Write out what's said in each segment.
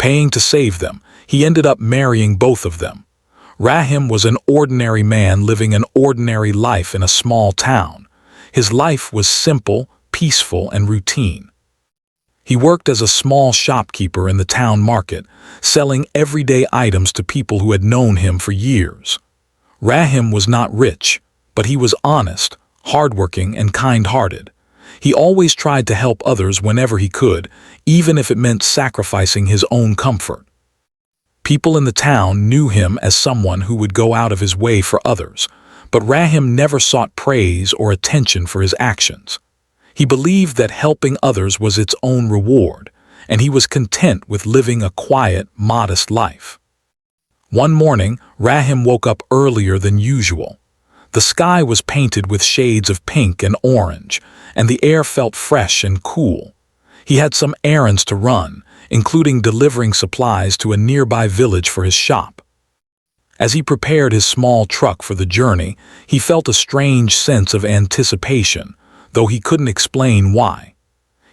Paying to save them, he ended up marrying both of them. Rahim was an ordinary man living an ordinary life in a small town. His life was simple, peaceful, and routine. He worked as a small shopkeeper in the town market, selling everyday items to people who had known him for years. Rahim was not rich, but he was honest, hardworking, and kind-hearted. He always tried to help others whenever he could, even if it meant sacrificing his own comfort. People in the town knew him as someone who would go out of his way for others, but Rahim never sought praise or attention for his actions. He believed that helping others was its own reward, and he was content with living a quiet, modest life. One morning, Rahim woke up earlier than usual. The sky was painted with shades of pink and orange, and the air felt fresh and cool. He had some errands to run, including delivering supplies to a nearby village for his shop. As he prepared his small truck for the journey, he felt a strange sense of anticipation, though he couldn't explain why.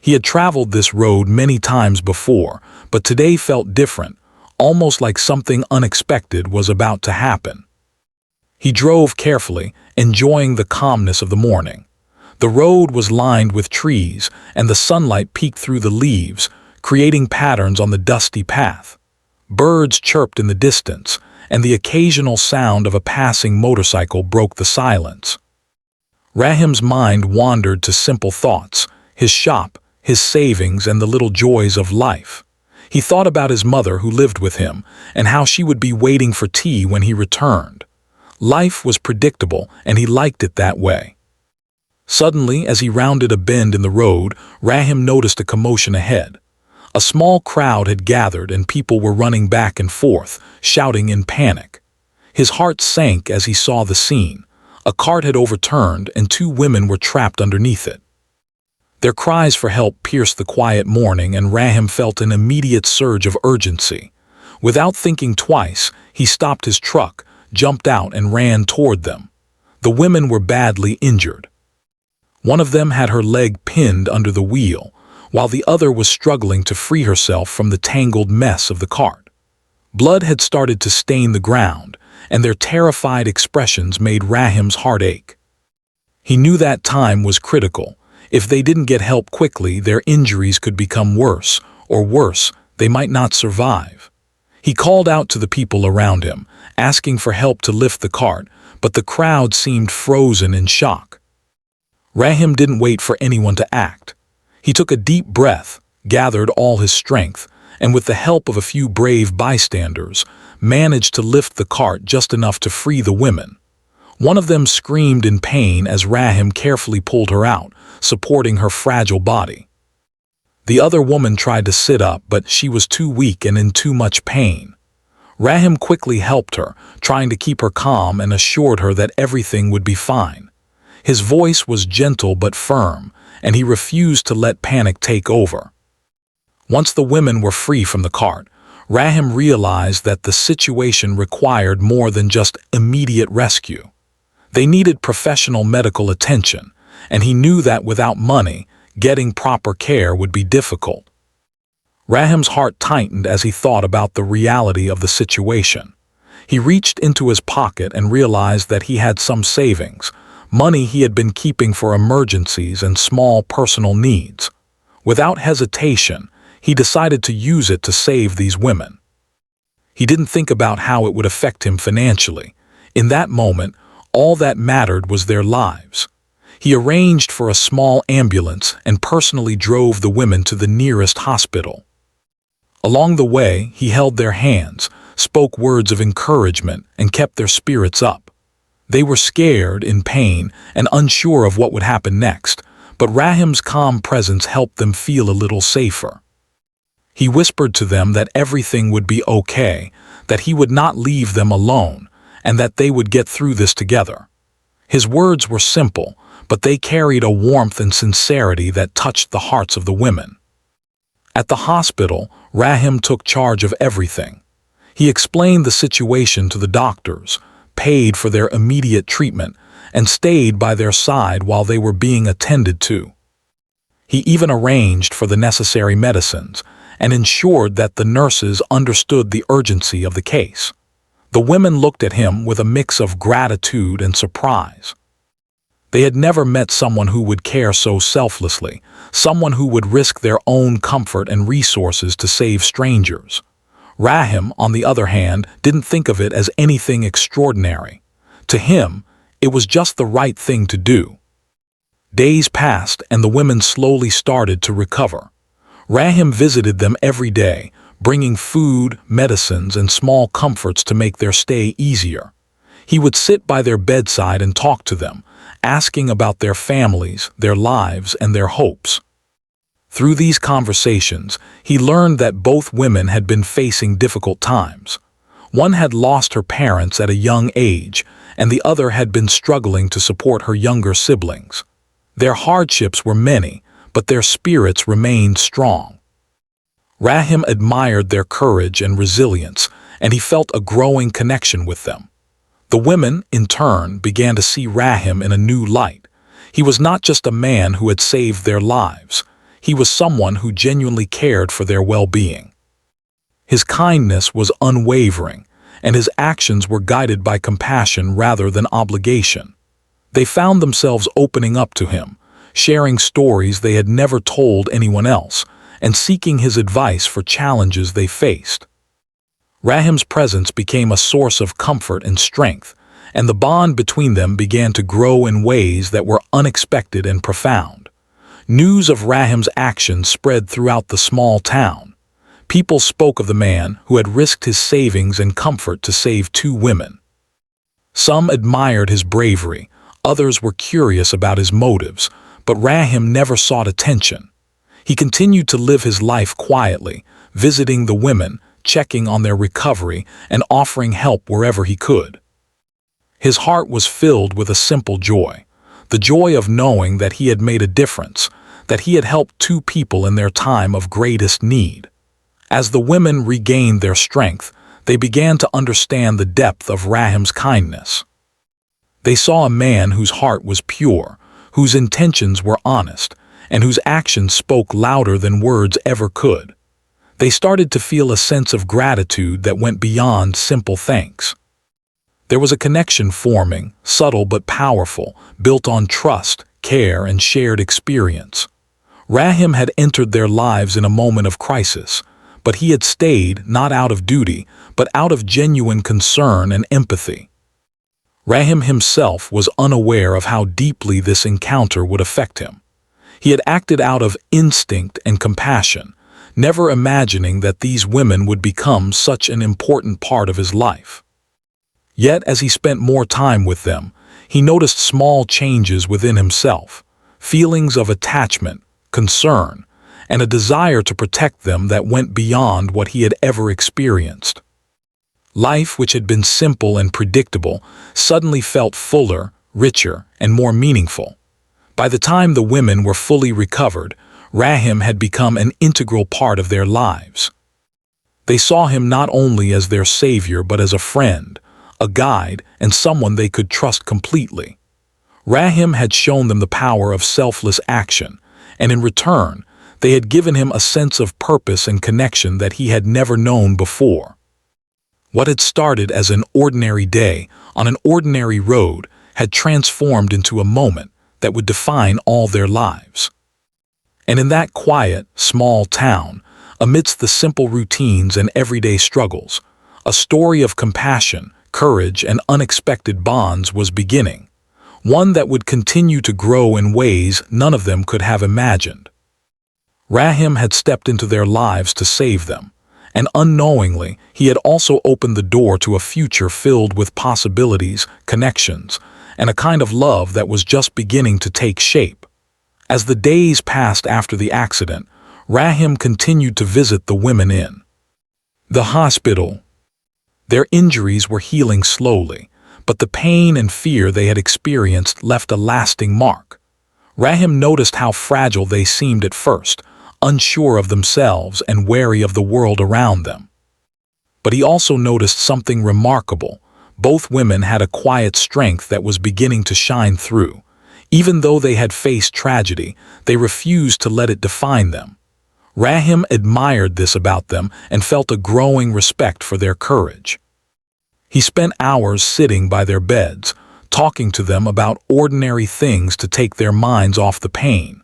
He had traveled this road many times before, but today felt different, almost like something unexpected was about to happen. He drove carefully, enjoying the calmness of the morning. The road was lined with trees, and the sunlight peeked through the leaves, creating patterns on the dusty path. Birds chirped in the distance, and the occasional sound of a passing motorcycle broke the silence. Rahim's mind wandered to simple thoughts, his shop, his savings, and the little joys of life. He thought about his mother who lived with him, and how she would be waiting for tea when he returned. Life was predictable, and he liked it that way. Suddenly, as he rounded a bend in the road, Rahim noticed a commotion ahead. A small crowd had gathered, and people were running back and forth, shouting in panic. His heart sank as he saw the scene. A cart had overturned, and two women were trapped underneath it. Their cries for help pierced the quiet morning, and Rahim felt an immediate surge of urgency. Without thinking twice, he stopped his truck, jumped out, and ran toward them. The women were badly injured. One of them had her leg pinned under the wheel, while the other was struggling to free herself from the tangled mess of the cart. Blood had started to stain the ground, and their terrified expressions made Rahim's heart ache. He knew that time was critical. If they didn't get help quickly, their injuries could become worse, or worse, they might not survive. He called out to the people around him, asking for help to lift the cart, but the crowd seemed frozen in shock. Rahim didn't wait for anyone to act. He took a deep breath, gathered all his strength, and with the help of a few brave bystanders, managed to lift the cart just enough to free the women. One of them screamed in pain as Rahim carefully pulled her out, supporting her fragile body. The other woman tried to sit up, but she was too weak and in too much pain. Rahim quickly helped her, trying to keep her calm, and assured her that everything would be fine. His voice was gentle but firm, and he refused to let panic take over. Once the women were free from the cart, Rahim realized that the situation required more than just immediate rescue. They needed professional medical attention, and he knew that without money, getting proper care would be difficult. Rahim's heart tightened as he thought about the reality of the situation. He reached into his pocket and realized that he had some savings, money he had been keeping for emergencies and small personal needs. Without hesitation, he decided to use it to save these women. He didn't think about how it would affect him financially. In that moment, all that mattered was their lives. He arranged for a small ambulance and personally drove the women to the nearest hospital. Along the way, he held their hands, spoke words of encouragement, and kept their spirits up. They were scared, in pain, and unsure of what would happen next, but Rahim's calm presence helped them feel a little safer. He whispered to them that everything would be okay, that he would not leave them alone, and that they would get through this together. His words were simple, but they carried a warmth and sincerity that touched the hearts of the women. At the hospital, Rahim took charge of everything. He explained the situation to the doctors, paid for their immediate treatment, and stayed by their side while they were being attended to. He even arranged for the necessary medicines, and ensured that the nurses understood the urgency of the case. The women looked at him with a mix of gratitude and surprise. They had never met someone who would care so selflessly, someone who would risk their own comfort and resources to save strangers. Rahim, on the other hand, didn't think of it as anything extraordinary. To him, it was just the right thing to do. Days passed and the women slowly started to recover. Rahim visited them every day, bringing food, medicines, and small comforts to make their stay easier. He would sit by their bedside and talk to them, asking about their families, their lives, and their hopes. Through these conversations, he learned that both women had been facing difficult times. One had lost her parents at a young age, and the other had been struggling to support her younger siblings. Their hardships were many, but their spirits remained strong. Rahim admired their courage and resilience, and he felt a growing connection with them. The women, in turn, began to see Rahim in a new light. He was not just a man who had saved their lives. He was someone who genuinely cared for their well-being. His kindness was unwavering, and his actions were guided by compassion rather than obligation. They found themselves opening up to him, sharing stories they had never told anyone else, and seeking his advice for challenges they faced. Rahim's presence became a source of comfort and strength, and the bond between them began to grow in ways that were unexpected and profound. News of Rahim's actions spread throughout the small town. People spoke of the man who had risked his savings and comfort to save two women. Some admired his bravery, others were curious about his motives, but Rahim never sought attention. He continued to live his life quietly, visiting the women, checking on their recovery, and offering help wherever he could. His heart was filled with a simple joy, the joy of knowing that he had made a difference, that he had helped two people in their time of greatest need. As the women regained their strength, they began to understand the depth of Rahim's kindness. They saw a man whose heart was pure, whose intentions were honest, and whose actions spoke louder than words ever could. They started to feel a sense of gratitude that went beyond simple thanks. There was a connection forming, subtle but powerful, built on trust, care, and shared experience. Rahim had entered their lives in a moment of crisis, but he had stayed not out of duty, but out of genuine concern and empathy. Rahim himself was unaware of how deeply this encounter would affect him. He had acted out of instinct and compassion, never imagining that these women would become such an important part of his life. Yet, as he spent more time with them, he noticed small changes within himself, feelings of attachment, concern, and a desire to protect them that went beyond what he had ever experienced. Life, which had been simple and predictable, suddenly felt fuller, richer, and more meaningful. By the time the women were fully recovered, Rahim had become an integral part of their lives. They saw him not only as their savior but as a friend, a guide, and someone they could trust completely. Rahim had shown them the power of selfless action, and in return, they had given him a sense of purpose and connection that he had never known before. What had started as an ordinary day on an ordinary road had transformed into a moment that would define all their lives. And in that quiet, small town, amidst the simple routines and everyday struggles, a story of compassion, courage, and unexpected bonds was beginning, one that would continue to grow in ways none of them could have imagined. Rahim had stepped into their lives to save them, and unknowingly, he had also opened the door to a future filled with possibilities, connections, and a kind of love that was just beginning to take shape. As the days passed after the accident, Rahim continued to visit the women in the hospital. Their injuries were healing slowly, but the pain and fear they had experienced left a lasting mark. Rahim noticed how fragile they seemed at first, unsure of themselves and wary of the world around them. But he also noticed something remarkable. Both women had a quiet strength that was beginning to shine through. Even though they had faced tragedy, they refused to let it define them. Rahim admired this about them and felt a growing respect for their courage. He spent hours sitting by their beds, talking to them about ordinary things to take their minds off the pain.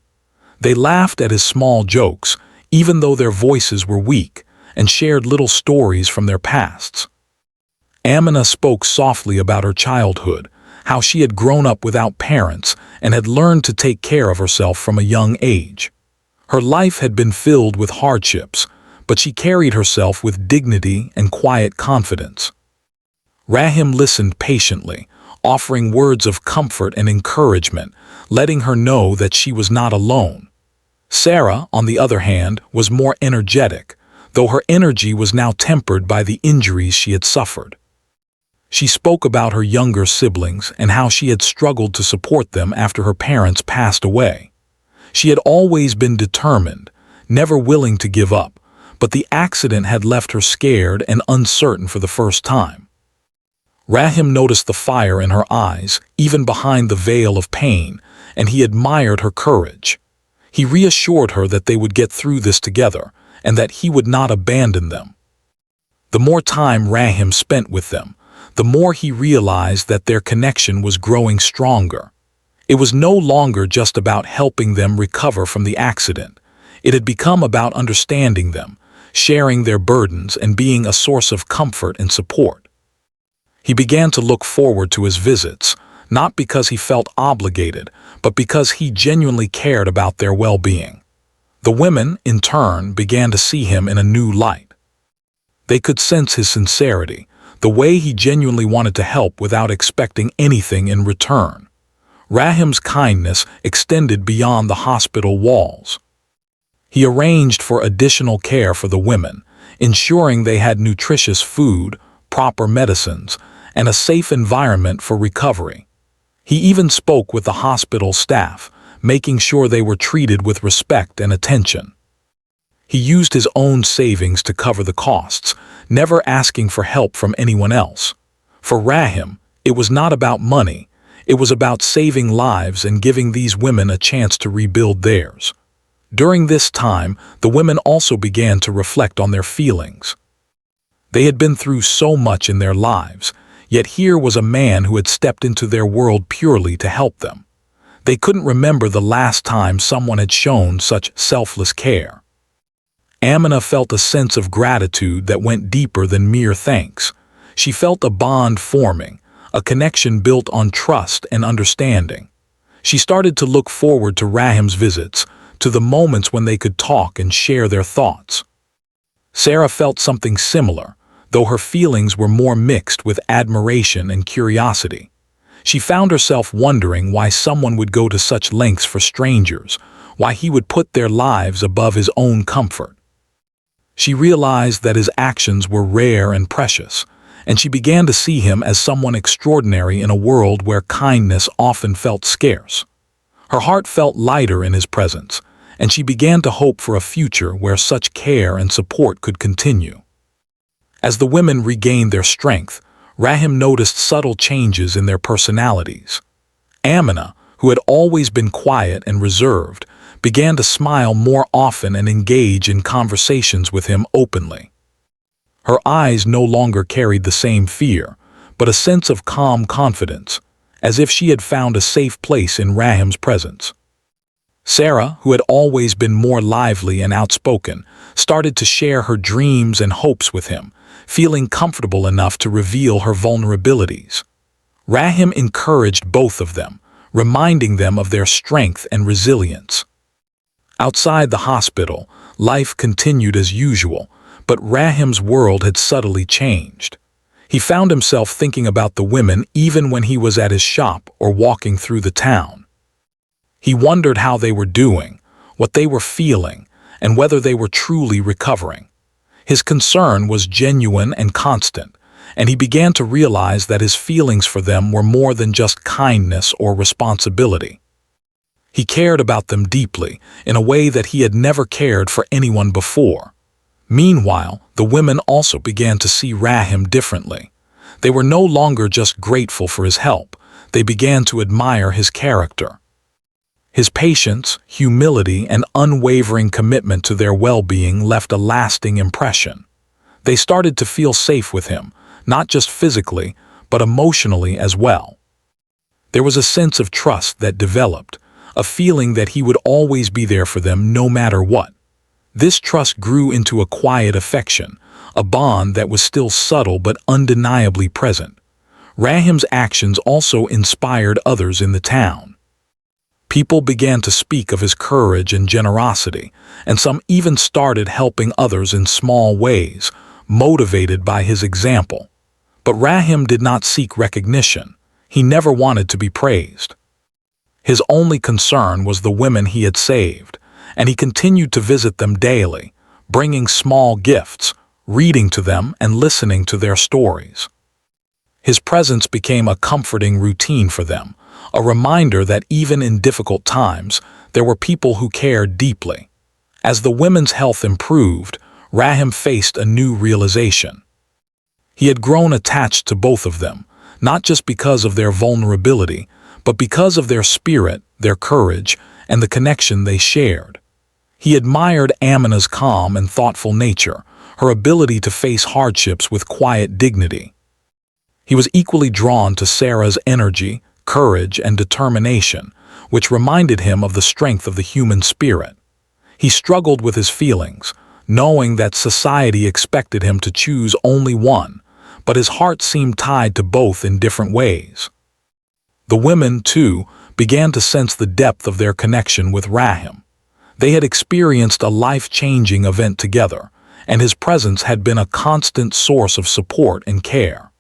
They laughed at his small jokes, even though their voices were weak, and shared little stories from their pasts. Amina spoke softly about her childhood, how she had grown up without parents and had learned to take care of herself from a young age. Her life had been filled with hardships, but she carried herself with dignity and quiet confidence. Rahim listened patiently, offering words of comfort and encouragement, letting her know that she was not alone. Sarah, on the other hand, was more energetic, though her energy was now tempered by the injuries she had suffered. She spoke about her younger siblings and how she had struggled to support them after her parents passed away. She had always been determined, never willing to give up, but the accident had left her scared and uncertain for the first time. Rahim noticed the fire in her eyes, even behind the veil of pain, and he admired her courage. He reassured her that they would get through this together, and that he would not abandon them. The more time Rahim spent with them, the more he realized that their connection was growing stronger. It was no longer just about helping them recover from the accident. It had become about understanding them, sharing their burdens, and being a source of comfort and support. He began to look forward to his visits, not because he felt obligated, but because he genuinely cared about their well-being. The women, in turn, began to see him in a new light. They could sense his sincerity, the way he genuinely wanted to help without expecting anything in return. Rahim's kindness extended beyond the hospital walls. He arranged for additional care for the women, ensuring they had nutritious food, proper medicines, and a safe environment for recovery. He even spoke with the hospital staff, making sure they were treated with respect and attention. He used his own savings to cover the costs, never asking for help from anyone else. For Rahim, it was not about money, it was about saving lives and giving these women a chance to rebuild theirs. During this time, the women also began to reflect on their feelings. They had been through so much in their lives, yet here was a man who had stepped into their world purely to help them. They couldn't remember the last time someone had shown such selfless care. Amina felt a sense of gratitude that went deeper than mere thanks. She felt a bond forming, a connection built on trust and understanding. She started to look forward to Rahim's visits, to the moments when they could talk and share their thoughts. Sarah felt something similar, though her feelings were more mixed with admiration and curiosity. She found herself wondering why someone would go to such lengths for strangers, why he would put their lives above his own comfort. She realized that his actions were rare and precious, and she began to see him as someone extraordinary in a world where kindness often felt scarce. Her heart felt lighter in his presence, and she began to hope for a future where such care and support could continue. As the women regained their strength, Rahim noticed subtle changes in their personalities. Amina, who had always been quiet and reserved, began to smile more often and engage in conversations with him openly. Her eyes no longer carried the same fear, but a sense of calm confidence, as if she had found a safe place in Rahim's presence. Sarah, who had always been more lively and outspoken, started to share her dreams and hopes with him, feeling comfortable enough to reveal her vulnerabilities. Rahim encouraged both of them, reminding them of their strength and resilience. Outside the hospital, life continued as usual, but Rahim's world had subtly changed. He found himself thinking about the women even when he was at his shop or walking through the town. He wondered how they were doing, what they were feeling, and whether they were truly recovering. His concern was genuine and constant, and he began to realize that his feelings for them were more than just kindness or responsibility. He cared about them deeply, in a way that he had never cared for anyone before. Meanwhile, the women also began to see Rahim differently. They were no longer just grateful for his help, they began to admire his character. His patience, humility, and unwavering commitment to their well-being left a lasting impression. They started to feel safe with him, not just physically, but emotionally as well. There was a sense of trust that developed, a feeling that he would always be there for them no matter what. This trust grew into a quiet affection, a bond that was still subtle but undeniably present. Rahim's actions also inspired others in the town. People began to speak of his courage and generosity, and some even started helping others in small ways, motivated by his example. But Rahim did not seek recognition. He never wanted to be praised. His only concern was the women he had saved, and he continued to visit them daily, bringing small gifts, reading to them, and listening to their stories. His presence became a comforting routine for them, a reminder that even in difficult times, there were people who cared deeply. As the women's health improved, Rahim faced a new realization. He had grown attached to both of them, not just because of their vulnerability, but because of their spirit, their courage, and the connection they shared. He admired Amina's calm and thoughtful nature, her ability to face hardships with quiet dignity. He was equally drawn to Sarah's energy, courage, and determination, which reminded him of the strength of the human spirit. He struggled with his feelings, knowing that society expected him to choose only one, but his heart seemed tied to both in different ways. The women, too, began to sense the depth of their connection with Rahim. They had experienced a life-changing event together, and his presence had been a constant source of support and care.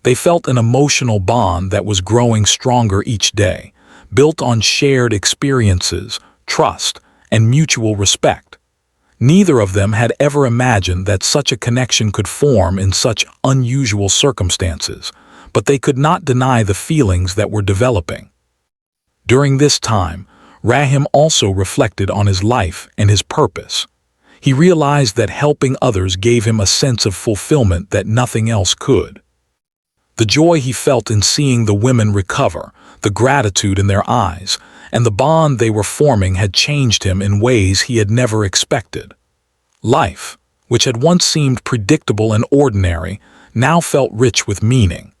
They felt an emotional bond that was growing stronger each day, built on shared experiences, trust, and mutual respect. Neither of them had ever imagined that such a connection could form in such unusual circumstances, but they could not deny the feelings that were developing. During this time, Rahim also reflected on his life and his purpose. He realized that helping others gave him a sense of fulfillment that nothing else could. The joy he felt in seeing the women recover, the gratitude in their eyes, and the bond they were forming had changed him in ways he had never expected. Life, which had once seemed predictable and ordinary, now felt rich with meaning.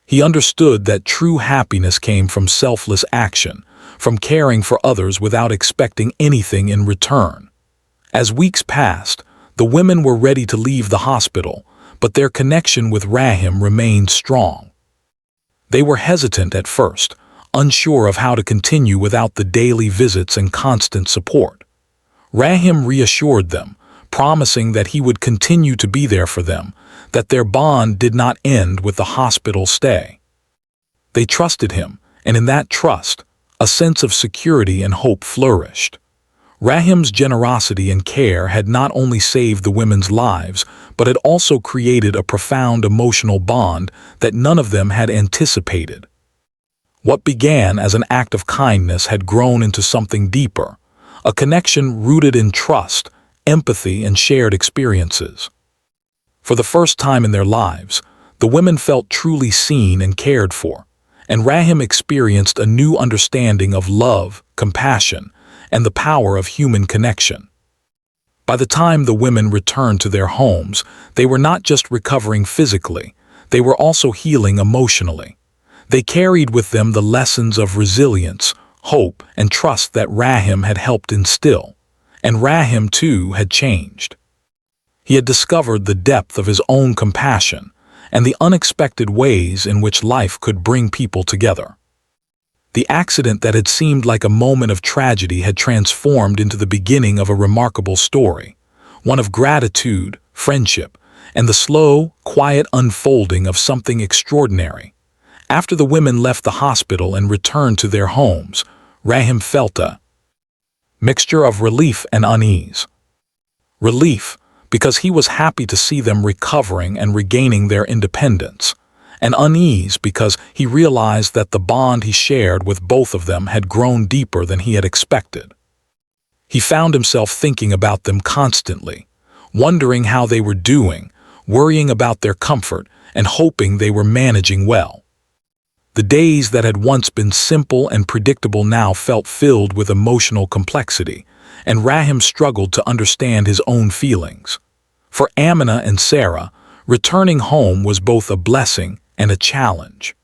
He understood that true happiness came from selfless action, from caring for others without expecting anything in return. As weeks passed, the women were ready to leave the hospital, but their connection with Rahim remained strong. They were hesitant at first, unsure of how to continue without the daily visits and constant support. Rahim reassured them, promising that he would continue to be there for them, that their bond did not end with the hospital stay. They trusted him, and in that trust, a sense of security and hope flourished. Rahim's generosity and care had not only saved the women's lives, but had also created a profound emotional bond that none of them had anticipated. What began as an act of kindness had grown into something deeper, a connection rooted in trust, empathy, and shared experiences. For the first time in their lives, the women felt truly seen and cared for, and Rahim experienced a new understanding of love, compassion, and the power of human connection. By the time the women returned to their homes, they were not just recovering physically, they were also healing emotionally. They carried with them the lessons of resilience, hope, and trust that Rahim had helped instill. And Rahim, too, had changed. He had discovered the depth of his own compassion and the unexpected ways in which life could bring people together. The accident that had seemed like a moment of tragedy had transformed into the beginning of a remarkable story, one of gratitude, friendship, and the slow, quiet unfolding of something extraordinary. After the women left the hospital and returned to their homes, Rahim felt a mixture of relief and unease. Relief, because he was happy to see them recovering and regaining their independence, and unease because he realized that the bond he shared with both of them had grown deeper than he had expected. He found himself thinking about them constantly, wondering how they were doing, worrying about their comfort, and hoping they were managing well. The The days that had once been simple and predictable now felt filled with emotional complexity, and Rahim struggled to understand his own feelings. For Amina and Sarah, returning home was both a blessing and a challenge.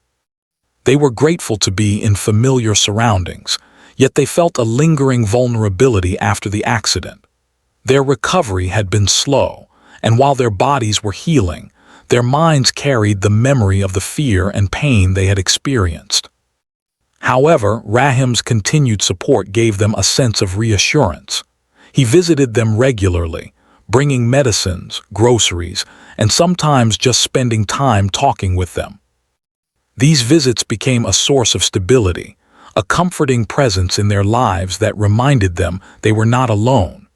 They were grateful to be in familiar surroundings, yet they felt a lingering vulnerability after the accident. Their recovery had been slow, and while their bodies were healing, their minds carried the memory of the fear and pain they had experienced. However, Rahim's continued support gave them a sense of reassurance. He visited them regularly, bringing medicines, groceries, and sometimes just spending time talking with them. These visits became a source of stability, a comforting presence in their lives that reminded them they were not alone.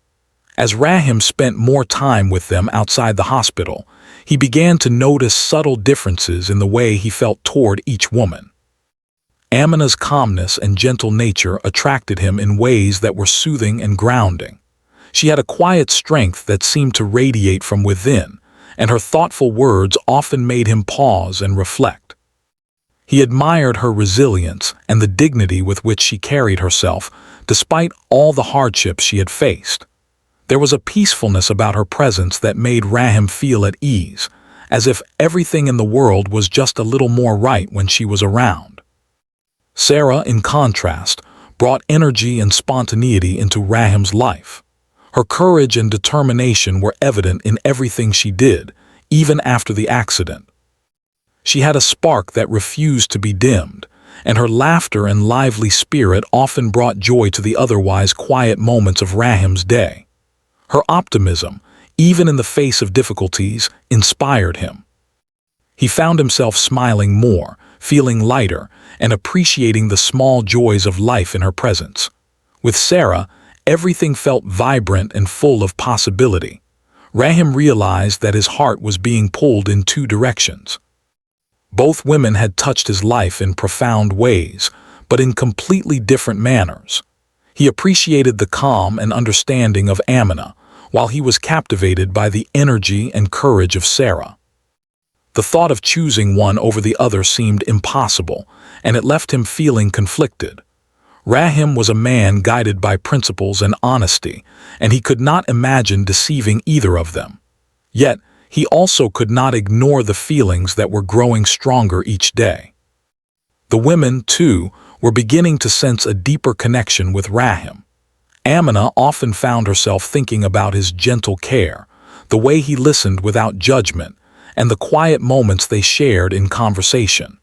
As Rahim spent more time with them outside the hospital, he began to notice subtle differences in the way he felt toward each woman. Amina's calmness and gentle nature attracted him in ways that were soothing and grounding. She had a quiet strength that seemed to radiate from within, and her thoughtful words often made him pause and reflect. He admired her resilience and the dignity with which she carried herself, despite all the hardships she had faced. There was a peacefulness about her presence that made Rahim feel at ease, as if everything in the world was just a little more right when she was around. Sarah, in contrast, brought energy and spontaneity into Rahim's life. Her courage and determination were evident in everything she did, even after the accident. She had a spark that refused to be dimmed, and her laughter and lively spirit often brought joy to the otherwise quiet moments of Rahim's day. Her optimism, even in the face of difficulties, inspired him. He found himself smiling more, feeling lighter, and appreciating the small joys of life in her presence. With Sarah, everything felt vibrant and full of possibility. Rahim realized that his heart was being pulled in two directions. Both women had touched his life in profound ways, but in completely different manners. He appreciated the calm and understanding of Amina, while he was captivated by the energy and courage of Sarah. The thought of choosing one over the other seemed impossible, and it left him feeling conflicted. Rahim was a man guided by principles and honesty, and he could not imagine deceiving either of them. Yet, he also could not ignore the feelings that were growing stronger each day. The women, too, were beginning to sense a deeper connection with Rahim. Amina often found herself thinking about his gentle care, the way he listened without judgment, and the quiet moments they shared in conversation.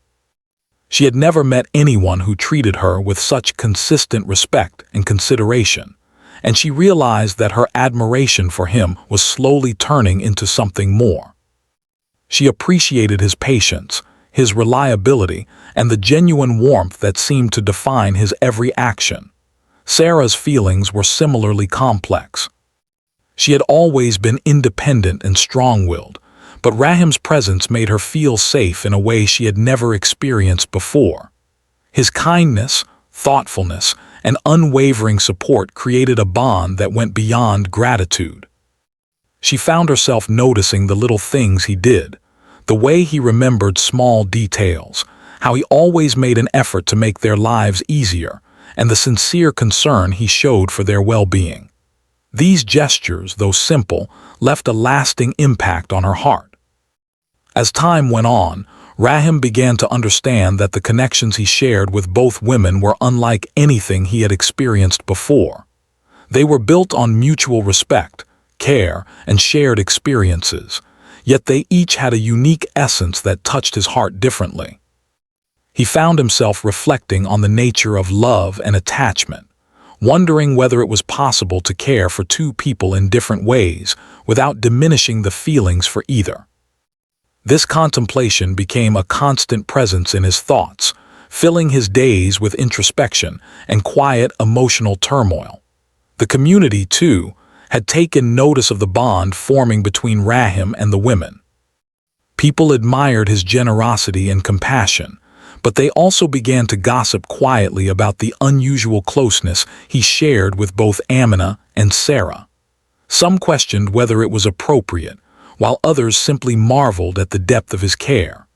She had never met anyone who treated her with such consistent respect and consideration, and she realized that her admiration for him was slowly turning into something more. She appreciated his patience, his reliability, and the genuine warmth that seemed to define his every action. Sarah's feelings were similarly complex. She had always been independent and strong-willed, but Rahim's presence made her feel safe in a way she had never experienced before. His kindness, thoughtfulness, and unwavering support created a bond that went beyond gratitude. She found herself noticing the little things he did, the way he remembered small details, how he always made an effort to make their lives easier, and the sincere concern he showed for their well-being. These gestures, though simple, left a lasting impact on her heart. As time went on, Rahim began to understand that the connections he shared with both women were unlike anything he had experienced before. They were built on mutual respect, care, and shared experiences, yet they each had a unique essence that touched his heart differently. He found himself reflecting on the nature of love and attachment, wondering whether it was possible to care for two people in different ways without diminishing the feelings for either. This contemplation became a constant presence in his thoughts, filling his days with introspection and quiet emotional turmoil. The community, too, had taken notice of the bond forming between Rahim and the women. People admired his generosity and compassion, but they also began to gossip quietly about the unusual closeness he shared with both Amina and Sarah. Some questioned whether it was appropriate, while others simply marveled at the depth of his care.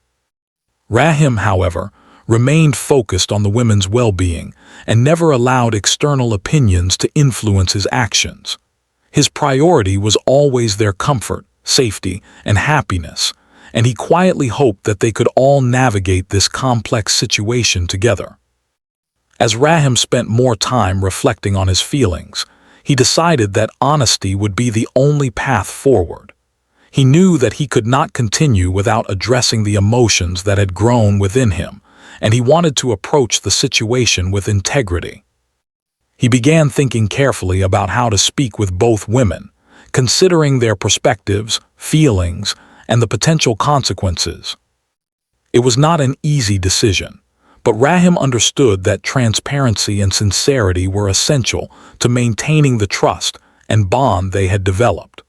Rahim, however, remained focused on the women's well-being, and never allowed external opinions to influence his actions. His priority was always their comfort, safety, and happiness, and he quietly hoped that they could all navigate this complex situation together. As Rahim spent more time reflecting on his feelings, he decided that honesty would be the only path forward. He knew that he could not continue without addressing the emotions that had grown within him, and he wanted to approach the situation with integrity. He began thinking carefully about how to speak with both women, considering their perspectives, feelings, and the potential consequences. It was not an easy decision, but Rahim understood that transparency and sincerity were essential to maintaining the trust and bond they had developed.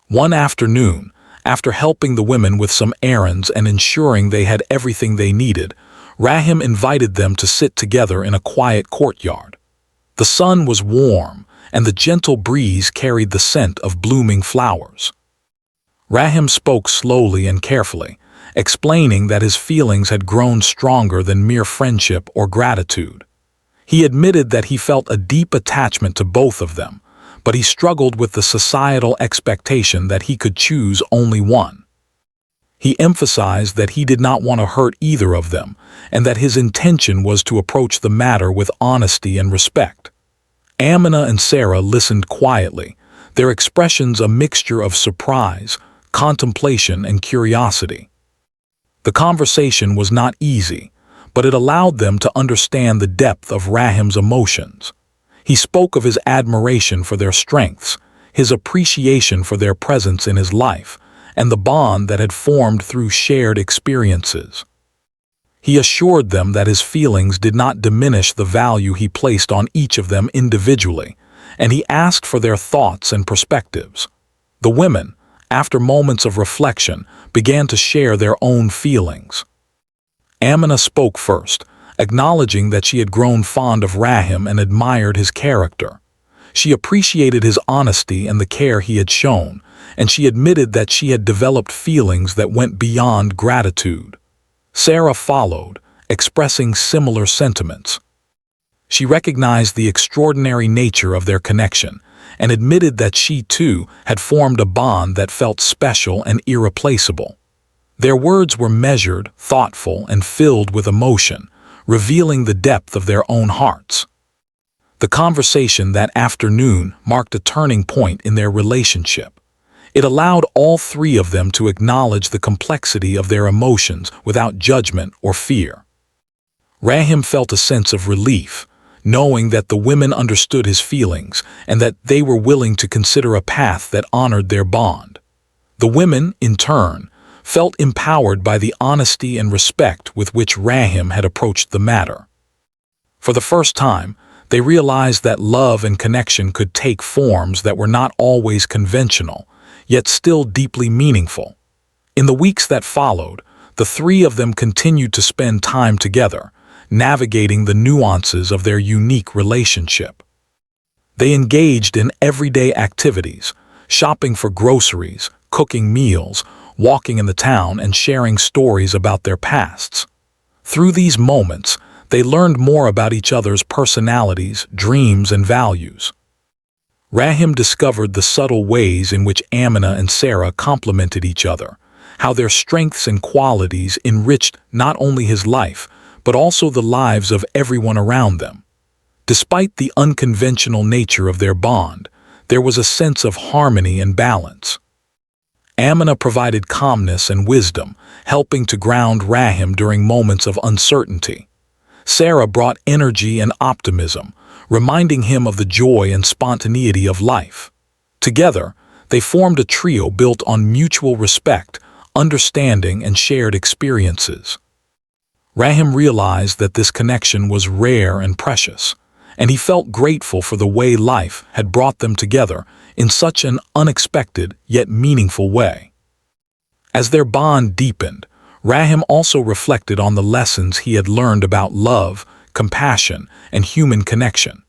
One afternoon, after helping the women with some errands and ensuring they had everything they needed, Rahim invited them to sit together in a quiet courtyard. The sun was warm, and the gentle breeze carried the scent of blooming flowers. Rahim spoke slowly and carefully, explaining that his feelings had grown stronger than mere friendship or gratitude. He admitted that he felt a deep attachment to both of them, but he struggled with the societal expectation that he could choose only one. He emphasized that he did not want to hurt either of them, and that his intention was to approach the matter with honesty and respect. Amina and Sarah listened quietly, their expressions a mixture of surprise, contemplation, and curiosity. The conversation was not easy, but it allowed them to understand the depth of Rahim's emotions. He spoke of his admiration for their strengths, his appreciation for their presence in his life, and the bond that had formed through shared experiences. He assured them that his feelings did not diminish the value he placed on each of them individually, and he asked for their thoughts and perspectives. The women, after moments of reflection, began to share their own feelings. Amina spoke first, acknowledging that she had grown fond of Rahim and admired his character. She appreciated his honesty and the care he had shown, and she admitted that she had developed feelings that went beyond gratitude. Sarah followed, expressing similar sentiments. She recognized the extraordinary nature of their connection and admitted that she too had formed a bond that felt special and irreplaceable. Their words were measured, thoughtful, and filled with emotion, revealing the depth of their own hearts. The conversation that afternoon marked a turning point in their relationship. It allowed all three of them to acknowledge the complexity of their emotions without judgment or fear. Rahim felt a sense of relief, knowing that the women understood his feelings and that they were willing to consider a path that honored their bond. The women, in turn, felt empowered by the honesty and respect with which Rahim had approached the matter. For the first time, they realized that love and connection could take forms that were not always conventional, yet still deeply meaningful. In the weeks that followed, the three of them continued to spend time together, navigating the nuances of their unique relationship. They engaged in everyday activities, shopping for groceries, cooking meals, walking in the town, and sharing stories about their pasts. Through these moments, they learned more about each other's personalities, dreams, and values. Rahim discovered the subtle ways in which Amina and Sarah complemented each other, how their strengths and qualities enriched not only his life, but also the lives of everyone around them. Despite the unconventional nature of their bond, there was a sense of harmony and balance. Amina provided calmness and wisdom, helping to ground Rahim during moments of uncertainty. Sarah brought energy and optimism, reminding him of the joy and spontaneity of life. Together, they formed a trio built on mutual respect, understanding, and shared experiences. Rahim realized that this connection was rare and precious, and he felt grateful for the way life had brought them together in such an unexpected yet meaningful way. As their bond deepened, Rahim also reflected on the lessons he had learned about love, compassion, and human connection.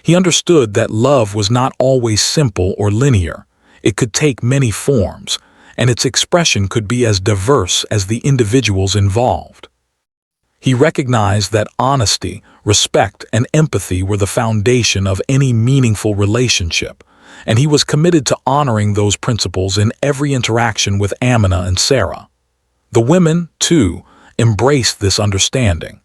He understood that love was not always simple or linear. It could take many forms, and its expression could be as diverse as the individuals involved. He recognized that honesty, respect, and empathy were the foundation of any meaningful relationship, and he was committed to honoring those principles in every interaction with Amina and Sarah. The women, too, embraced this understanding.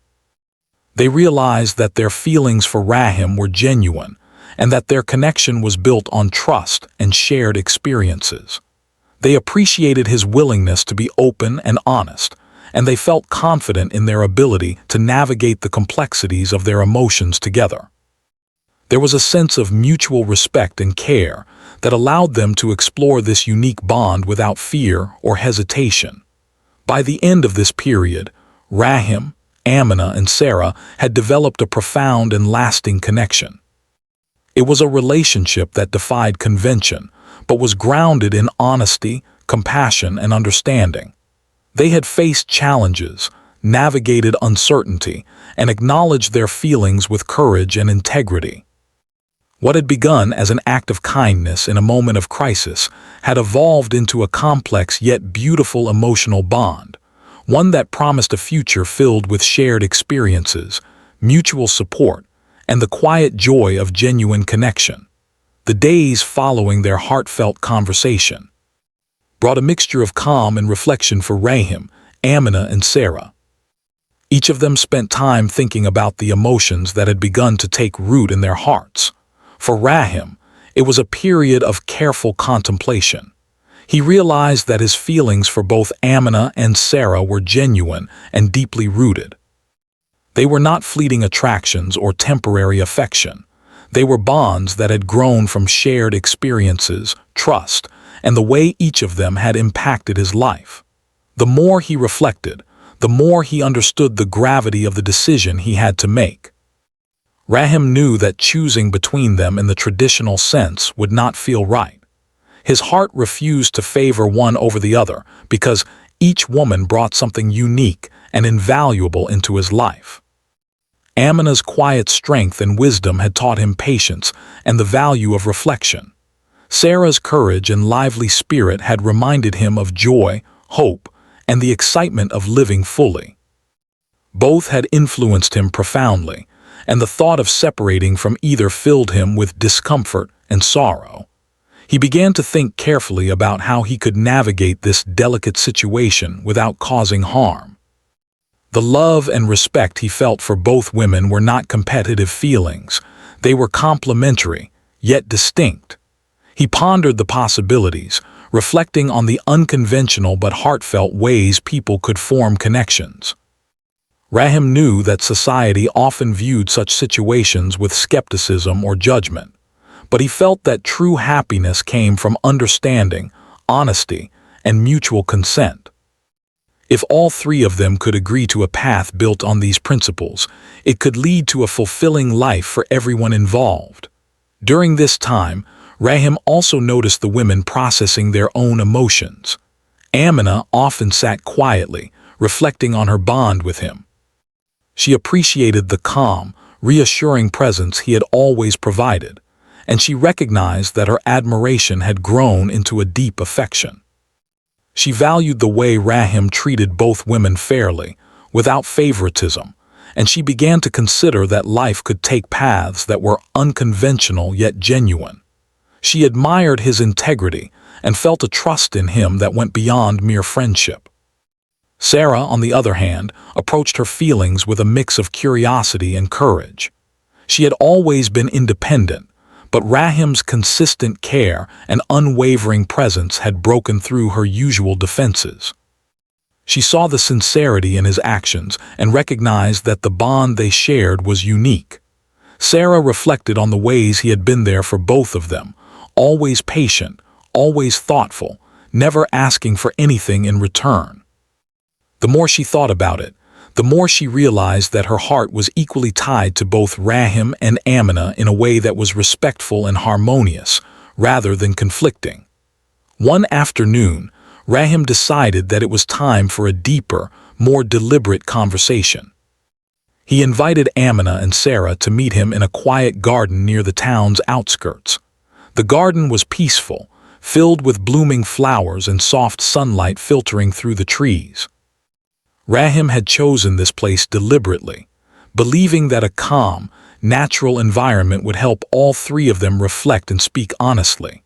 They realized that their feelings for Rahim were genuine, and that their connection was built on trust and shared experiences. They appreciated his willingness to be open and honest, and they felt confident in their ability to navigate the complexities of their emotions together. There was a sense of mutual respect and care that allowed them to explore this unique bond without fear or hesitation. By the end of this period, Rahim, Amina, and Sarah had developed a profound and lasting connection. It was a relationship that defied convention, but was grounded in honesty, compassion, and understanding. They had faced challenges, navigated uncertainty, and acknowledged their feelings with courage and integrity. What had begun as an act of kindness in a moment of crisis had evolved into a complex yet beautiful emotional bond, one that promised a future filled with shared experiences, mutual support, and the quiet joy of genuine connection. The days following their heartfelt conversation brought a mixture of calm and reflection for Rahim, Amina, and Sarah. Each of them spent time thinking about the emotions that had begun to take root in their hearts. For Rahim, it was a period of careful contemplation. He realized that his feelings for both Amina and Sarah were genuine and deeply rooted. They were not fleeting attractions or temporary affection. They were bonds that had grown from shared experiences, trust, and the way each of them had impacted his life. The more he reflected, the more he understood the gravity of the decision he had to make. Rahim knew that choosing between them in the traditional sense would not feel right. His heart refused to favor one over the other because each woman brought something unique and invaluable into his life. Amina's quiet strength and wisdom had taught him patience and the value of reflection. Sarah's courage and lively spirit had reminded him of joy, hope, and the excitement of living fully. Both had influenced him profoundly, and the thought of separating from either filled him with discomfort and sorrow. He began to think carefully about how he could navigate this delicate situation without causing harm. The love and respect he felt for both women were not competitive feelings. They were complementary, yet distinct. He pondered the possibilities, reflecting on the unconventional but heartfelt ways people could form connections. Rahim knew that society often viewed such situations with skepticism or judgment, but he felt that true happiness came from understanding, honesty, and mutual consent. If all three of them could agree to a path built on these principles, it could lead to a fulfilling life for everyone involved. During this time, Rahim also noticed the women processing their own emotions. Amina often sat quietly, reflecting on her bond with him. She appreciated the calm, reassuring presence he had always provided, and she recognized that her admiration had grown into a deep affection. She valued the way Rahim treated both women fairly, without favoritism, and she began to consider that life could take paths that were unconventional yet genuine. She admired his integrity and felt a trust in him that went beyond mere friendship. Sarah, on the other hand, approached her feelings with a mix of curiosity and courage. She had always been independent, but Rahim's consistent care and unwavering presence had broken through her usual defenses. She saw the sincerity in his actions and recognized that the bond they shared was unique. Sarah reflected on the ways he had been there for both of them, always patient, always thoughtful, never asking for anything in return. The more she thought about it, the more she realized that her heart was equally tied to both Rahim and Amina in a way that was respectful and harmonious, rather than conflicting. One afternoon, Rahim decided that it was time for a deeper, more deliberate conversation. He invited Amina and Sarah to meet him in a quiet garden near the town's outskirts. The garden was peaceful, filled with blooming flowers and soft sunlight filtering through the trees. Rahim had chosen this place deliberately, believing that a calm, natural environment would help all three of them reflect and speak honestly.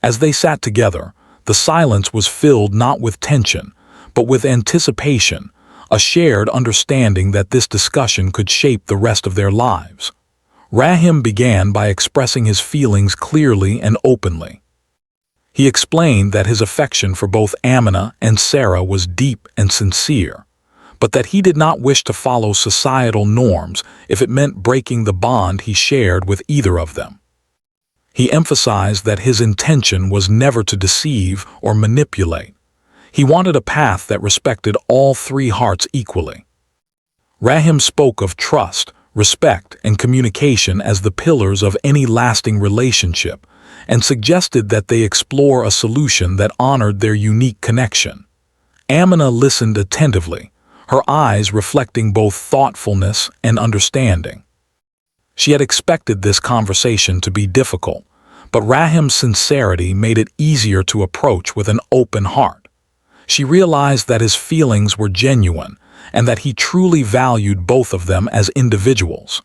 As they sat together, the silence was filled not with tension, but with anticipation, a shared understanding that this discussion could shape the rest of their lives. Rahim began by expressing his feelings clearly and openly. He explained that his affection for both Amina and Sarah was deep and sincere, but that he did not wish to follow societal norms if it meant breaking the bond he shared with either of them. He emphasized that his intention was never to deceive or manipulate. He wanted a path that respected all three hearts equally. Rahim spoke of trust, respect, and communication as the pillars of any lasting relationship, and suggested that they explore a solution that honored their unique connection. Amina listened attentively, her eyes reflecting both thoughtfulness and understanding. She had expected this conversation to be difficult, but Rahim's sincerity made it easier to approach with an open heart. She realized that his feelings were genuine and that he truly valued both of them as individuals.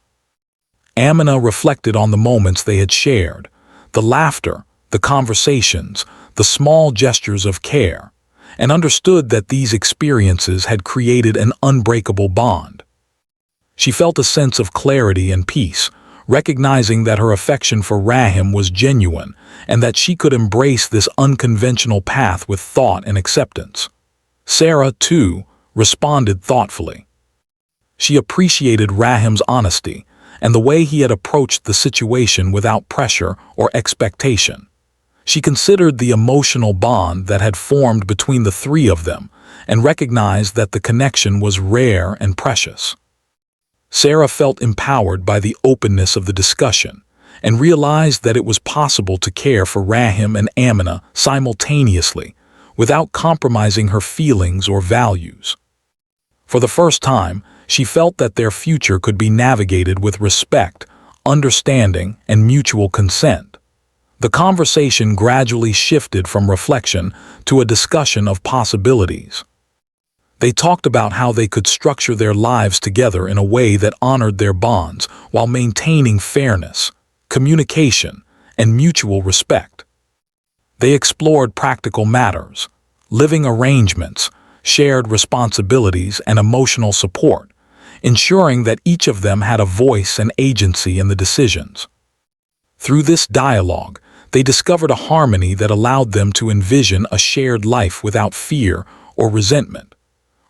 Amina reflected on the moments they had shared, the laughter, the conversations, the small gestures of care, and understood that these experiences had created an unbreakable bond. She felt a sense of clarity and peace, recognizing that her affection for Rahim was genuine and that she could embrace this unconventional path with thought and acceptance. Sarah, too, responded thoughtfully. She appreciated Rahim's honesty and the way he had approached the situation without pressure or expectation. She considered the emotional bond that had formed between the three of them and recognized that the connection was rare and precious. Sarah felt empowered by the openness of the discussion and realized that it was possible to care for Rahim and Amina simultaneously without compromising her feelings or values. For the first time, she felt that their future could be navigated with respect, understanding, and mutual consent. The conversation gradually shifted from reflection to a discussion of possibilities. They talked about how they could structure their lives together in a way that honored their bonds while maintaining fairness, communication, and mutual respect. They explored practical matters, living arrangements, shared responsibilities, and emotional support, ensuring that each of them had a voice and agency in the decisions. Through this dialogue, they discovered a harmony that allowed them to envision a shared life without fear or resentment.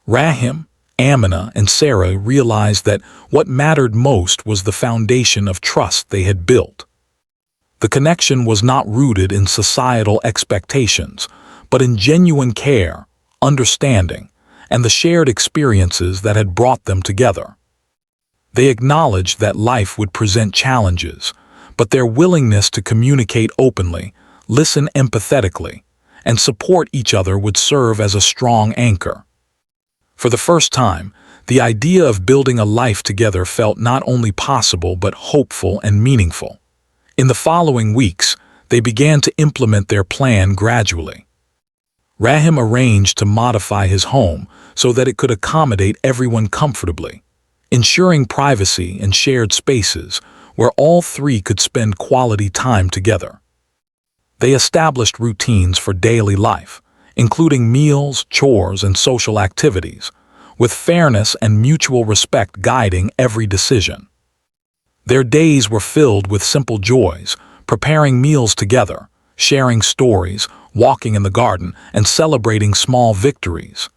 Rahim, Amina, and Sarah realized that what mattered most was the foundation of trust they had built. The connection was not rooted in societal expectations, but in genuine care, understanding, and the shared experiences that had brought them together. They acknowledged that life would present challenges, but their willingness to communicate openly, listen empathetically, and support each other would serve as a strong anchor. For the first time, the idea of building a life together felt not only possible but hopeful and meaningful. In the following weeks, they began to implement their plan gradually. Rahim arranged to modify his home so that it could accommodate everyone comfortably, ensuring privacy and shared spaces where all three could spend quality time together. They established routines for daily life, including meals, chores, and social activities, with fairness and mutual respect guiding every decision. Their days were filled with simple joys, preparing meals together, sharing stories, walking in the garden, and celebrating small victories.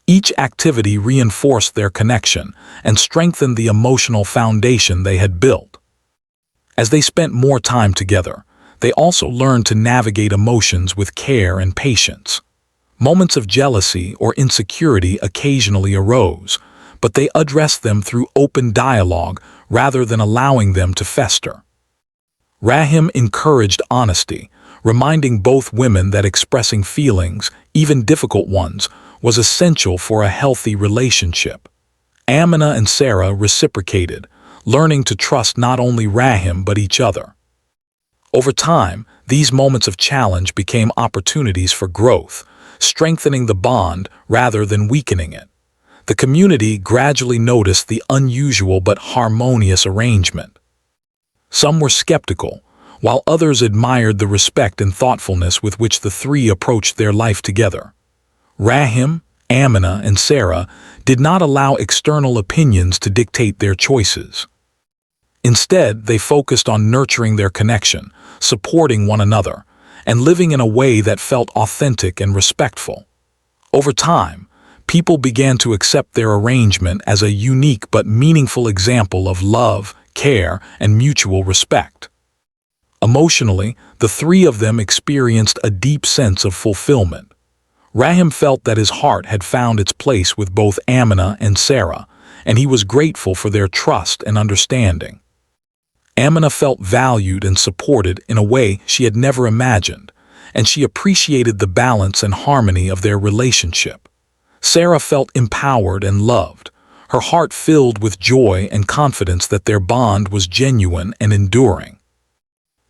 Each activity reinforced their connection and strengthened the emotional foundation they had built. As they spent more time together, they also learned to navigate emotions with care and patience. Moments of jealousy or insecurity occasionally arose, but they addressed them through open dialogue rather than allowing them to fester. Rahim encouraged honesty, reminding both women that expressing feelings, even difficult ones, was essential for a healthy relationship. Amina and Sarah reciprocated, learning to trust not only Rahim but each other. Over time, these moments of challenge became opportunities for growth, strengthening the bond rather than weakening it. The community gradually noticed the unusual but harmonious arrangement. Some were skeptical, while others admired the respect and thoughtfulness with which the three approached their life together. Rahim, Amina, and Sarah did not allow external opinions to dictate their choices. Instead, they focused on nurturing their connection, supporting one another, and living in a way that felt authentic and respectful. Over time, people began to accept their arrangement as a unique but meaningful example of love, care, and mutual respect. Emotionally, the three of them experienced a deep sense of fulfillment. Rahim felt that his heart had found its place with both Amina and Sarah, and he was grateful for their trust and understanding. Amina felt valued and supported in a way she had never imagined, and she appreciated the balance and harmony of their relationship. Sarah felt empowered and loved, her heart filled with joy and confidence that their bond was genuine and enduring.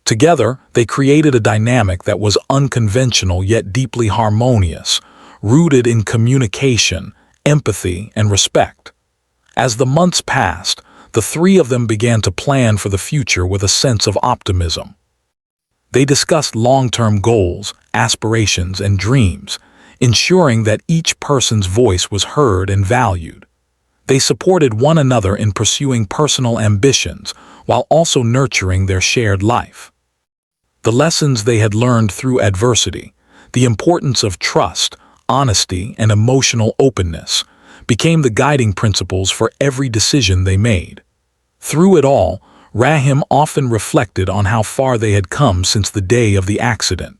Together, they created a dynamic that was unconventional yet deeply harmonious, rooted in communication, empathy, and respect. As the months passed, the three of them began to plan for the future with a sense of optimism. They discussed long-term goals, aspirations, and dreams, ensuring that each person's voice was heard and valued. They supported one another in pursuing personal ambitions while also nurturing their shared life. The lessons they had learned through adversity, the importance of trust, honesty, and emotional openness, became the guiding principles for every decision they made. Through it all, Rahim often reflected on how far they had come since the day of the accident.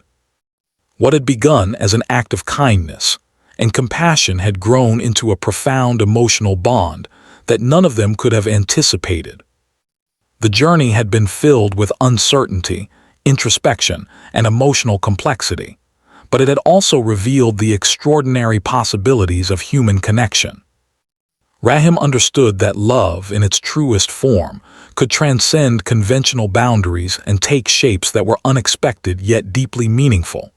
What had begun as an act of kindness and compassion had grown into a profound emotional bond that none of them could have anticipated. The journey had been filled with uncertainty, introspection, and emotional complexity, but it had also revealed the extraordinary possibilities of human connection. Rahim understood that love, in its truest form, could transcend conventional boundaries and take shapes that were unexpected yet deeply meaningful.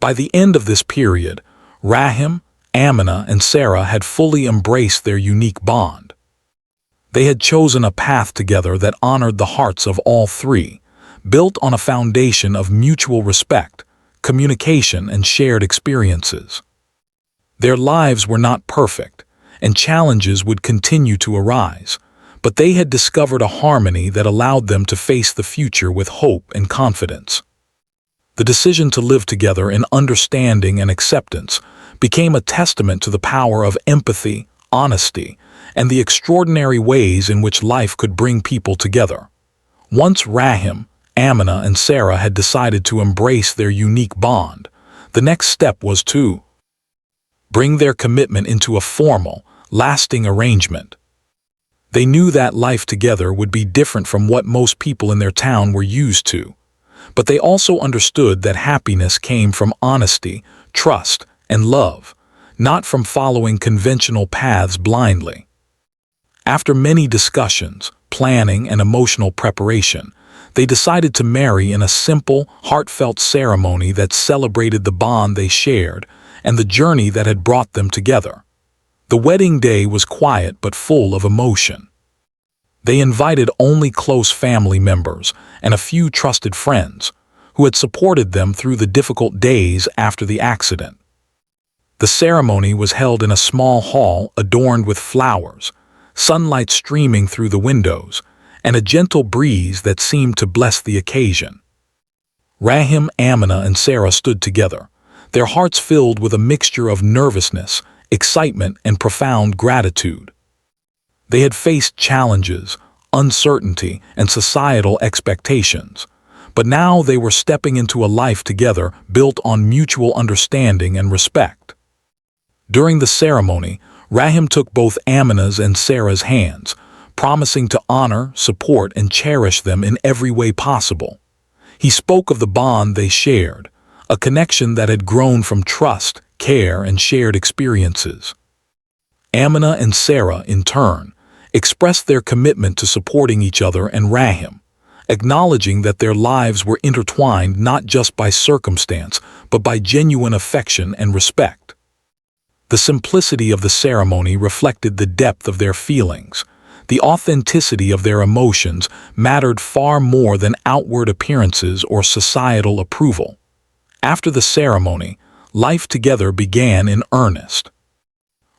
By the end of this period, Rahim, Amina, and Sarah had fully embraced their unique bond. They had chosen a path together that honored the hearts of all three, built on a foundation of mutual respect, communication, and shared experiences. Their lives were not perfect, and challenges would continue to arise, but they had discovered a harmony that allowed them to face the future with hope and confidence. The decision to live together in understanding and acceptance became a testament to the power of empathy, honesty, and the extraordinary ways in which life could bring people together. Once Rahim, Amina, and Sarah had decided to embrace their unique bond, the next step was to bring their commitment into a formal, lasting arrangement. They knew that life together would be different from what most people in their town were used to, but they also understood that happiness came from honesty, trust, and love, not from following conventional paths blindly. After many discussions, planning, and emotional preparation, they decided to marry in a simple, heartfelt ceremony that celebrated the bond they shared and the journey that had brought them together. The wedding day was quiet but full of emotion. They invited only close family members and a few trusted friends, who had supported them through the difficult days after the accident. The ceremony was held in a small hall adorned with flowers, sunlight streaming through the windows, and a gentle breeze that seemed to bless the occasion. Rahim, Amina, and Sarah stood together, their hearts filled with a mixture of nervousness, excitement, and profound gratitude. They had faced challenges, uncertainty, and societal expectations, but now they were stepping into a life together built on mutual understanding and respect. During the ceremony, Rahim took both Amina's and Sarah's hands, promising to honor, support, and cherish them in every way possible. He spoke of the bond they shared, a connection that had grown from trust, care, and shared experiences. Amina and Sarah, in turn, expressed their commitment to supporting each other and Rahim, acknowledging that their lives were intertwined not just by circumstance, but by genuine affection and respect. The simplicity of the ceremony reflected the depth of their feelings. The authenticity of their emotions mattered far more than outward appearances or societal approval. After the ceremony, life together began in earnest.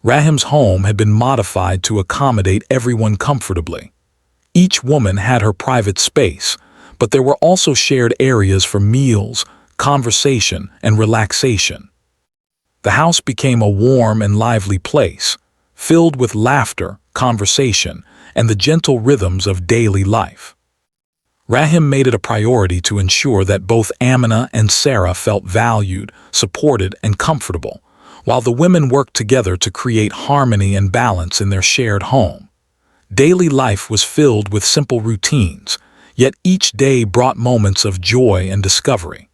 Rahim's home had been modified to accommodate everyone comfortably. Each woman had her private space, but there were also shared areas for meals, conversation, and relaxation. The house became a warm and lively place, filled with laughter, conversation, and the gentle rhythms of daily life. Rahim made it a priority to ensure that both Amina and Sarah felt valued, supported, and comfortable, while the women worked together to create harmony and balance in their shared home. Daily life was filled with simple routines, yet each day brought moments of joy and discovery.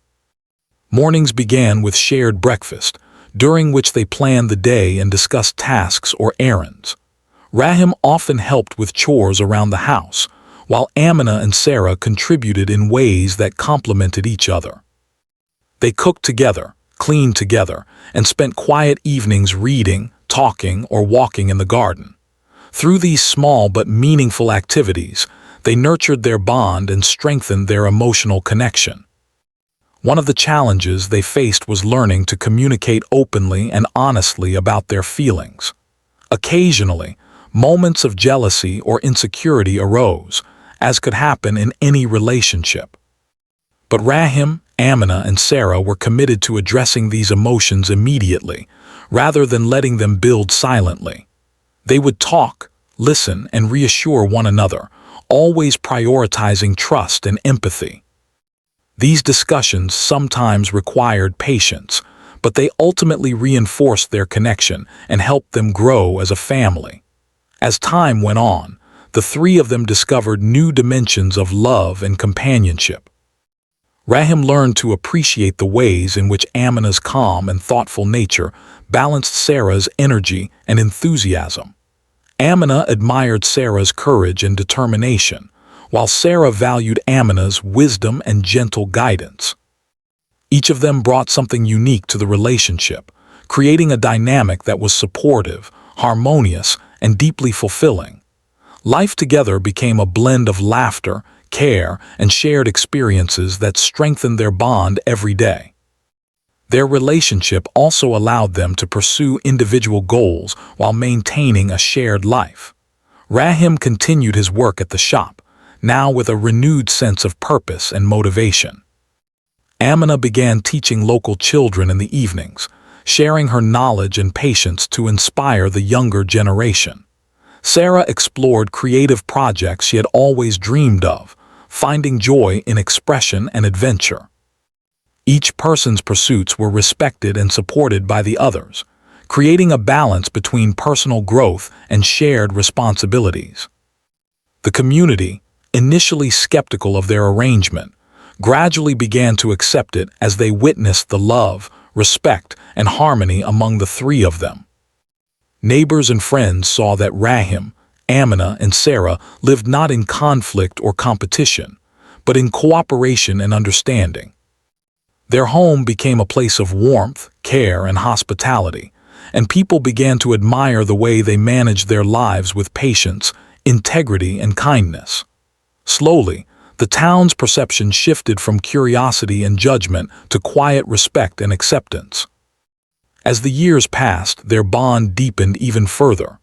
Mornings began with shared breakfast, during which they planned the day and discussed tasks or errands. Rahim often helped with chores around the house, while Amina and Sarah contributed in ways that complemented each other. They cooked together, cleaned together, and spent quiet evenings reading, talking, or walking in the garden. Through these small but meaningful activities, they nurtured their bond and strengthened their emotional connection. One of the challenges they faced was learning to communicate openly and honestly about their feelings. Occasionally, moments of jealousy or insecurity arose, as could happen in any relationship. But Rahim, Amina, and Sarah were committed to addressing these emotions immediately, rather than letting them build silently. They would talk, listen, and reassure one another, always prioritizing trust and empathy. These discussions sometimes required patience, but they ultimately reinforced their connection and helped them grow as a family. As time went on, the three of them discovered new dimensions of love and companionship. Rahim learned to appreciate the ways in which Amina's calm and thoughtful nature balanced Sarah's energy and enthusiasm. Amina admired Sarah's courage and determination, while Sarah valued Amina's wisdom and gentle guidance. Each of them brought something unique to the relationship, creating a dynamic that was supportive, harmonious, and deeply fulfilling. Life together became a blend of laughter, care, and shared experiences that strengthened their bond every day. Their relationship also allowed them to pursue individual goals while maintaining a shared life. Rahim continued his work at the shop, now with a renewed sense of purpose and motivation. Amina began teaching local children in the evenings, sharing her knowledge and patience to inspire the younger generation. Sarah explored creative projects she had always dreamed of, finding joy in expression and adventure. Each person's pursuits were respected and supported by the others, creating a balance between personal growth and shared responsibilities. The community, initially skeptical of their arrangement, gradually began to accept it as they witnessed the love, respect, and harmony among the three of them. Neighbors and friends saw that Rahim, Amina, and Sarah lived not in conflict or competition, but in cooperation and understanding. Their home became a place of warmth, care, and hospitality, and people began to admire the way they managed their lives with patience, integrity, and kindness. Slowly, the town's perception shifted from curiosity and judgment to quiet respect and acceptance. As the years passed, their bond deepened even further.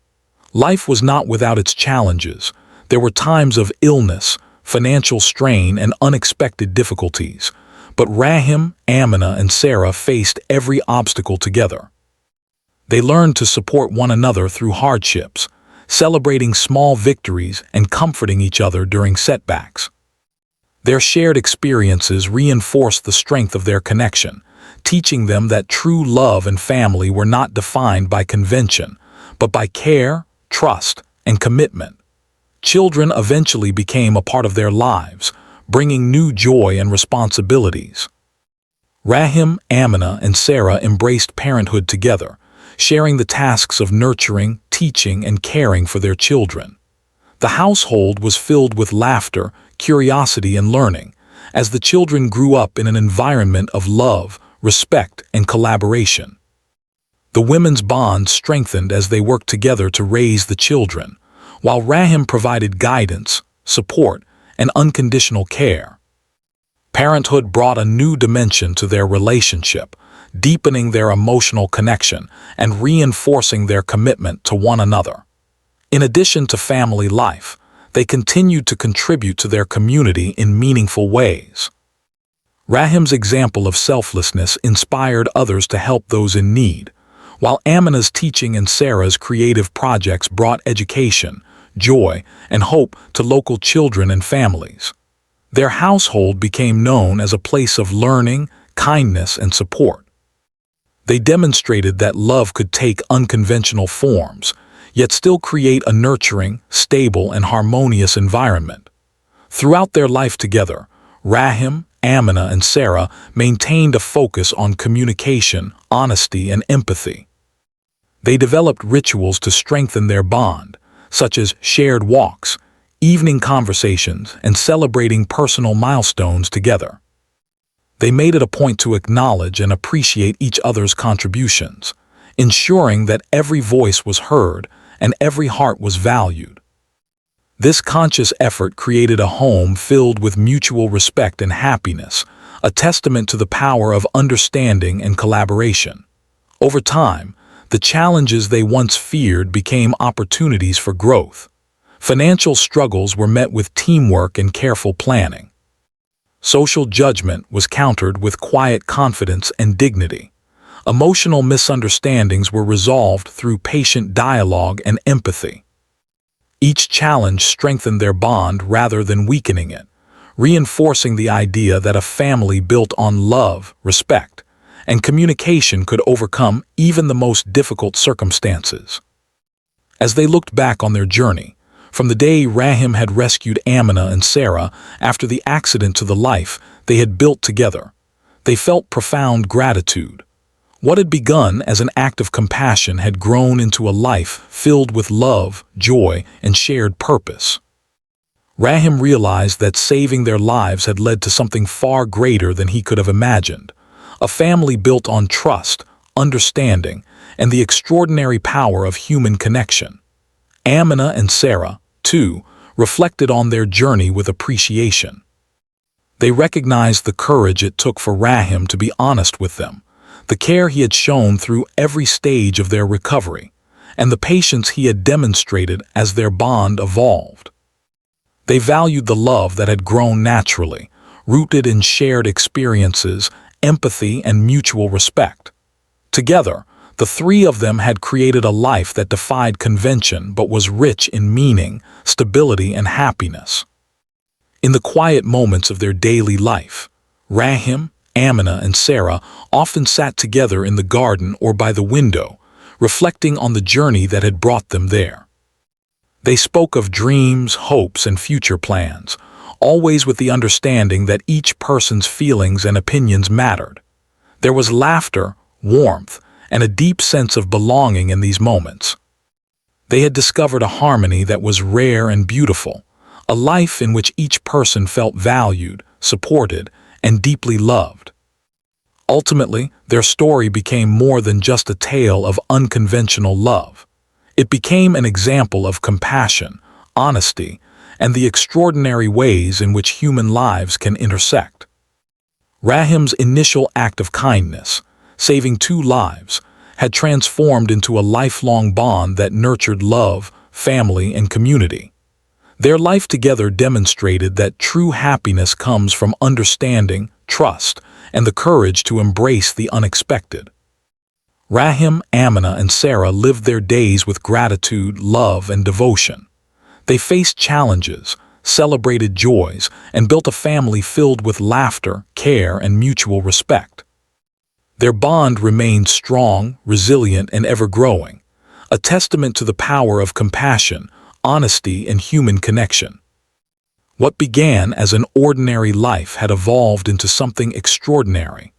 Life was not without its challenges. There were times of illness, financial strain, and unexpected difficulties. But Rahim, Amina, and Sarah faced every obstacle together. They learned to support one another through hardships, celebrating small victories and comforting each other during setbacks. Their shared experiences reinforced the strength of their connection, teaching them that true love and family were not defined by convention, but by care, trust, and commitment. Children eventually became a part of their lives, bringing new joy and responsibilities. Rahim, Amina, and Sarah embraced parenthood together, sharing the tasks of nurturing, teaching, and caring for their children. The household was filled with laughter, curiosity, and learning, as the children grew up in an environment of love, respect, and collaboration. The women's bond strengthened as they worked together to raise the children, while Rahim provided guidance, support, and unconditional care. Parenthood brought a new dimension to their relationship, deepening their emotional connection and reinforcing their commitment to one another. In addition to family life, they continued to contribute to their community in meaningful ways. Rahim's example of selflessness inspired others to help those in need, while Amina's teaching and Sarah's creative projects brought education, joy, and hope to local children and families. Their household became known as a place of learning, kindness, and support. They demonstrated that love could take unconventional forms, yet still create a nurturing, stable, and harmonious environment. Throughout their life together, Rahim, Amina, and Sarah maintained a focus on communication, honesty, and empathy. They developed rituals to strengthen their bond, such as shared walks, evening conversations, and celebrating personal milestones together. They made it a point to acknowledge and appreciate each other's contributions, ensuring that every voice was heard and every heart was valued. This conscious effort created a home filled with mutual respect and happiness, a testament to the power of understanding and collaboration. Over time, the challenges they once feared became opportunities for growth. Financial struggles were met with teamwork and careful planning. Social judgment was countered with quiet confidence and dignity. Emotional misunderstandings were resolved through patient dialogue and empathy. Each challenge strengthened their bond rather than weakening it, reinforcing the idea that a family built on love, respect, and communication could overcome even the most difficult circumstances. As they looked back on their journey, from the day Rahim had rescued Amina and Sarah after the accident to the life they had built together, they felt profound gratitude. What had begun as an act of compassion had grown into a life filled with love, joy, and shared purpose. Rahim realized that saving their lives had led to something far greater than he could have imagined, a family built on trust, understanding, and the extraordinary power of human connection. Amina and Sarah, too, reflected on their journey with appreciation. They recognized the courage it took for Rahim to be honest with them, the care he had shown through every stage of their recovery, and the patience he had demonstrated as their bond evolved. They valued the love that had grown naturally, rooted in shared experiences, empathy, and mutual respect. Together, the three of them had created a life that defied convention but was rich in meaning, stability, and happiness. In the quiet moments of their daily life, Rahim, Amina, and Sarah often sat together in the garden or by the window, reflecting on the journey that had brought them there. They spoke of dreams, hopes, and future plans, always with the understanding that each person's feelings and opinions mattered. There was laughter, warmth, and a deep sense of belonging in these moments. They had discovered a harmony that was rare and beautiful, a life in which each person felt valued, supported, and deeply loved. Ultimately, their story became more than just a tale of unconventional love. It became an example of compassion, honesty, and the extraordinary ways in which human lives can intersect. Rahim's initial act of kindness, saving 2 lives, had transformed into a lifelong bond that nurtured love, family, and community. Their life together demonstrated that true happiness comes from understanding, trust, and the courage to embrace the unexpected. Rahim, Amina, and Sarah lived their days with gratitude, love, and devotion. They faced challenges, celebrated joys, and built a family filled with laughter, care, and mutual respect. Their bond remained strong, resilient, and ever-growing, a testament to the power of compassion, honesty, and human connection. What began as an ordinary life had evolved into something extraordinary,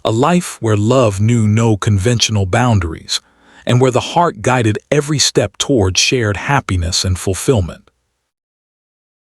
a life where love knew no conventional boundaries, and where the heart guided every step toward shared happiness and fulfillment.